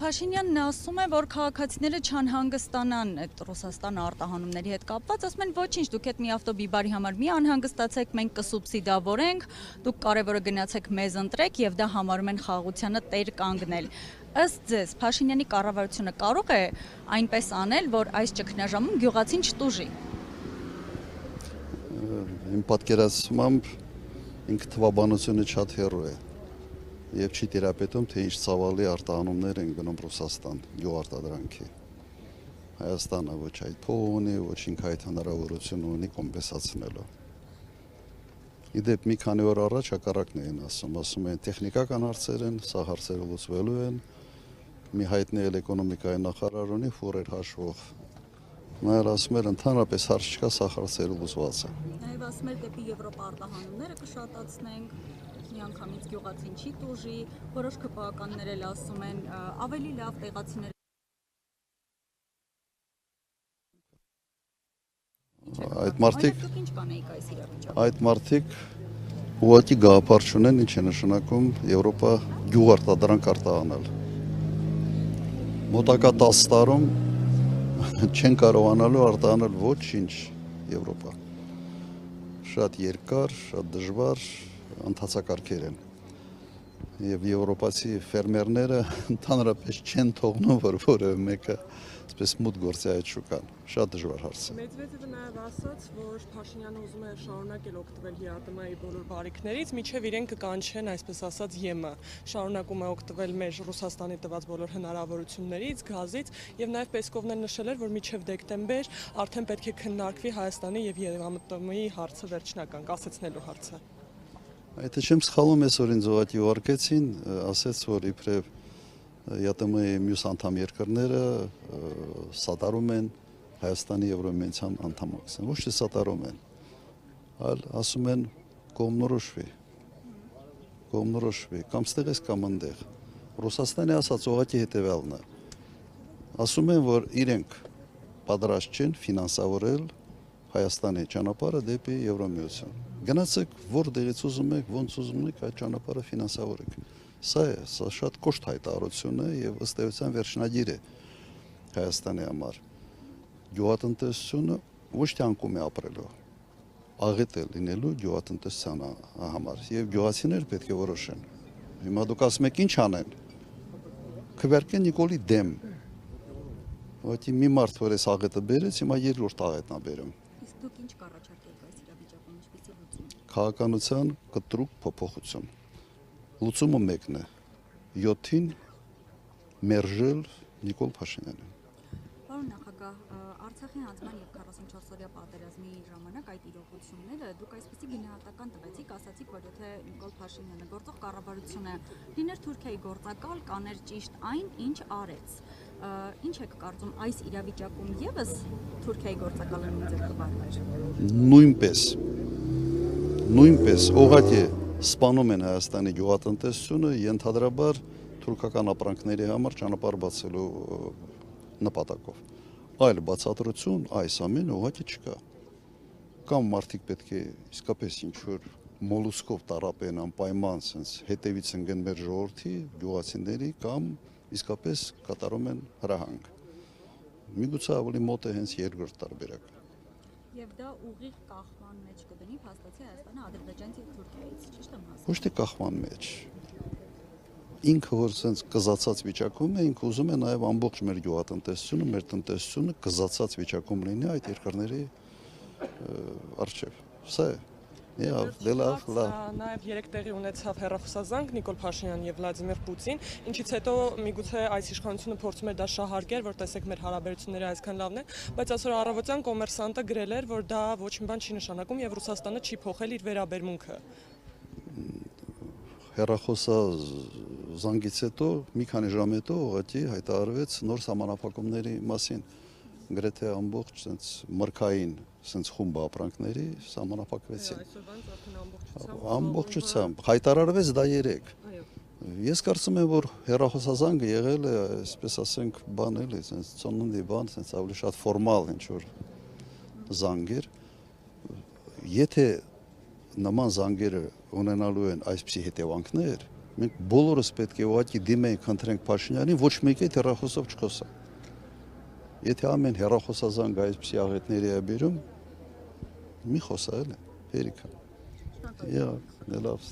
Փաշինյանն ասում է, որ քաղաքացիները չանհանգստանան այդ Ռուսաստան արտահանումների հետ կապված, ասում են ոչինչ, դուք այդ մի ավտոբիբարի համար մի անհանգստացեք, մենք կսուբսիդավորենք, դուք կարևորը գնացեք մեզ ընտրեք եւ դա համարում են խաղաղությանը տեր կանգնել։ Ըստ ձեզ, Փաշինյանի կառավարությունը կարող է այնպես անել, որ այս ճգնաժամում գյուղացին չտուժի։ Իմ պատկերացմամբ ինքը թվաբանությունը շատ հեռու է եւ չի տիրապետում, թե ինչ ցավալի արտահանումներ են գնում Ռուսաստան գյուղարտադրանքի։ Հայաստանը ոչ այդ փող ունի, ոչ ինքը այդ հնարավորություն ունի կոմպենսացնելու։ Իդեպ մի քանի օր առաջ հակառակն էին ասում են տեխնիկական հարցեր են, սա հարցերը լուծվելու են։ Մի հայտնի էկոնոմիկայի նախարար ունի ֆուրեր հաշվող։ Նա ասում էր ընդհանրապես հարց չկա, սա հարցերը լուծված են։ Նաև ասում էր դեպի Եվրոպա արտահանումները կշատացնենք, միանգամից գյուղացին չի տուժի, որոշ քպականներ էլ ասում են ավելի լավ տեղացիներ։ Այդ մարդիկ ուղղակի գաղափար չունեն, ինչ է նշանակում Եվրոպա գյուղարտադրանք արտահանել։ Մոտակա 10 տարում չեն կարողանալու արտահանել ոչինչ Եվրոպա։ Շատ երկար, շատ դժվար ընթացակարգեր են։ Եվ եվրոպացի ֆերմերները ընդհանրապես չեն թողնում, որ որևէ մեկը այսպես մուտք գործի այդ շուկան։ Շատ դժվար հարց է։ Մեդվեդևը նաև ասաց, որ Փաշինյանը ուզում է շարունակել օգտվել ՀԱՏՄ-ի բոլոր բարիքներից, մինչև իրեն կկանչեն, այսպես ասած, ԵՄ, շարունակում է օգտվել մեր Ռուսաստանի տված բոլոր հնարավորություններից, գազից, եւ նաև Պեսկովն էլ նշել էր, որ մինչև դեկտեմբեր արդեն պետք է քննարկվի Հայաստանի եւ ՀԱՏՄ-ի հարցը վերջնական կասեցնելու հարցը։ Եթե չեմ սխալվում, այսօր ինձ ուղղակի ուղարկեցին, ասեց, որ իբրև ՀԱՏՄ-ի մյուս անդամ երկրները սատարում են Հայաստանի Եվրոմիության անդամակցին, ոչ թե սատարում են, այլ ասում են կողմնորոշվի, կամ ստեղես կամ ընդեղ։ Ռուսաստանի ասած ուղղակի հետևյալն է, ասում են, որ իրենք պատրաստ չեն ֆինանսավորել Հայաստանի ճանապարհը դեպի Եվրոմիություն։ Գնացեք որտեղից ուզում եք, ոնց ուզում եք այդ ճանապարհը ֆինանսավորեք։ Սա է, սա շատ կոշտ հայտարարություն է եւ ըստ էության վերջնագիր է Հայաստանի համար։ Գյուղատնտեսությունը ոչ թե անկում է ապրելու, աղետ է լինելու գյուղատնտեսության համար եւ գյուղացիներ պետք է որոշեն։ Հիմա դուք ասում եք ինչ անեն։ Քվերքեն Նիկոլի դեմ։ Ոդի մի մարդ որ էս աղետը բերեց, հիմա երկրորդ աղետն է բերում։ Իսկ դուք ինչ կառաջարկեք այս իրավիճակում, ինչպեսի լուծում։ Քաղաքականության կտրուկ փոփոխություն։ Լուծումը մեկն է 7-ին մերժել Նիկոլ Փաշինյանին։ Պարոն նախագահ, Արցախի հանձնման եւ 44-օրյա պատերազմի ժամանակ այդ իրողությունները դուք այսպեսի գնահատական տվեցիք, ասացիք, որ եթե Նիկոլ Փաշինյանը գործող կառավարությունը լիներ Թուրքիայի գործակալ, կաներ ճիշտ այն, ինչ արեց։ Ինչ եք կարծում, այս իրավիճակում եւս Թուրքիայի գործակալը նույն ձև կվարվեր։ Նույնպես ուղղակի սպանում են Հայաստանի գյուղատնտեսությունը, ենթադրաբար թուրքական ապրանքների համար ճանապարհ բացելու նպատակով։ Այլ բացատրություն այս ամենը ուղղակի չկա։ Կամ մարդիկ պետք է իսկապես ինչ-որ մոլուսկով տարապեն անպայման, sense հետևից ընկեն մեր ժողովրդի, գյուղացիների, կամ իսկապես կատարում են հրահանգ։ Միգուցե ավելի մոտ է հենց երկրորդ տարբերակը։ Եվ դա ուղիղ կախման մեջ կդնի փաստացի Հայաստանը Ադրբեջանից եւ Թուրքիայից, ճիշտ եմ հասկանում։ Ոչ թե կախման մեջ։ Ինքը որ sense կզացած վիճակում է, ինքը ուզում է նաև ամբողջ մեր գյուղատնտեսությունը, մեր տնտեսությունը կզացած վիճակում լինի այդ երկրների առջև։ Սա է։ Նաև 3 տեղի ունեցավ հեռախոսազանգ Նիկոլ Փաշինյան եւ Վլադիմիր Պուտին, ինչից հետո միգուցե այս իշխանությունը փորձում էր դա շահարկել, որ տեսեք մեր հարաբերությունները այսքան լավն են, բայց այսօր առավոտյան կոմերսանտը գրել էր, որ դա ոչ մի բան չի նշանակում եւ Ռուսաստանը չի փոխել իր վերաբերմունքը։ Հեռախոսազանգից հետո մի քանի ժամ հետո ուղղակի հայտարարվեց նոր սահմանափակումների մասին։ Գրեթե ամբողջ մրգային խումբ ապրանքների սահմանափակվեցին։ Ամբողջությամբ հայտարարվեց դա 3։ Ես կարծում եմ, որ հեռախոսազանգը եղել է, այսպես ասենք, բան էլի, ծննդի բան, ավելի շատ ֆորմալ ինչ-որ զանգ էր։ Եթե նման զանգերը ունենալու են այսպիսի հետևանքներ, Մենք բոլորս պետք է ուղղակի դիմենք, խնդրենք Փաշինյանին, ոչ մեկի հետ հեռախոսով չխոսա։ Եթե ամեն հեռախոսազանգ այսպիսի աղետների է բերում, մի խոսա էլ է, հերիքա։ Լավ։